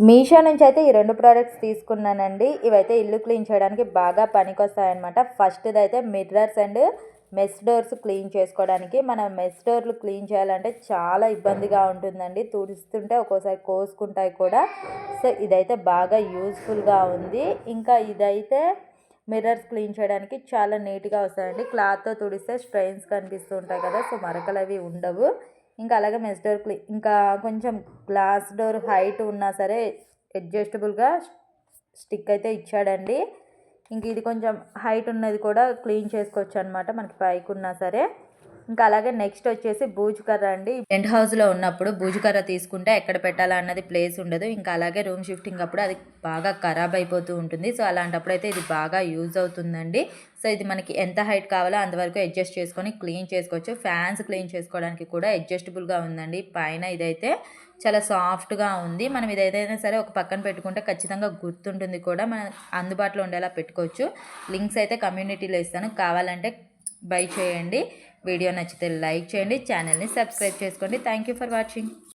మీషో నుంచి అయితే ఈ 2 ప్రోడక్ట్స్ తీసుకున్నానండి. ఇవైతే ఇల్లు క్లీన్ చేయడానికి బాగా పనికొస్తాయన్నమాట. ఫస్ట్‌దైతే mirrors and mesh doors clean చేసుకోవడానికి. మనం మెస్ డోర్లు క్లీన్ చేయాలంటే చాలా ఇబ్బందిగా ఉంటుందండి. తుడుస్తుంటే ఒక్కోసారి కోసుకుంటాయి కూడా. సో, ఇదైతే బాగా యూజ్‌ఫుల్‌గా ఉంది. ఇంకా ఇదైతే మిర్రర్స్ క్లీన్ చేయడానికి చాలా నీట్‌గా వస్తాయండి. క్లాత్‌తో తుడిస్తే స్ట్రెయిన్స్ కనిపిస్తూ ఉంటాయి కదా! సో, మరకలవి ఉండవు. ఇంకా అలాగే మెస్ డోర్ ఇంకా కొంచెం గ్లాస్ డోర్ హైట్ ఉన్నా సరే అడ్జస్టబుల్గా స్టిక్ అయితే ఇచ్చాడండి. ఇంక ఇది కొంచెం హైట్ ఉన్నది కూడా క్లీన్ చేసుకోవచ్చు అనమాట, మనకి పైకి ఉన్నా సరే. ఇంకా అలాగే నెక్స్ట్ వచ్చేసి బూజుకర్ర అండి. రెంట్ హౌస్లో ఉన్నప్పుడు బూజుకర్ర తీసుకుంటే ఎక్కడ పెట్టాలా అన్నది ప్లేస్ ఉండదు. ఇంకా అలాగే రూమ్ షిఫ్టింగ్ అప్పుడు అది బాగా ఖరాబ్ అయిపోతూ ఉంటుంది. సో, అలాంటప్పుడు అయితే ఇది బాగా యూజ్ అవుతుందండి. సో, ఇది మనకి ఎంత హైట్ కావాలో అంతవరకు అడ్జస్ట్ చేసుకొని క్లీన్ చేసుకోవచ్చు. ఫ్యాన్స్ క్లీన్ చేసుకోవడానికి కూడా అడ్జస్టబుల్గా ఉందండి. పైన ఇదైతే చాలా సాఫ్ట్గా ఉంది. మనం ఇది ఏదైనా సరే ఒక పక్కన పెట్టుకుంటే ఖచ్చితంగా గుర్తుంటుంది కూడా. మనం అందుబాటులో ఉండేలా పెట్టుకోవచ్చు. లింక్స్ అయితే కమ్యూనిటీలో ఇస్తాను, కావాలంటే బై చేయండి. వీడియో నచ్చితే లైక్ చేయండి, ఛానల్ని సబ్స్క్రైబ్ చేసుకోండి. Thank you for watching.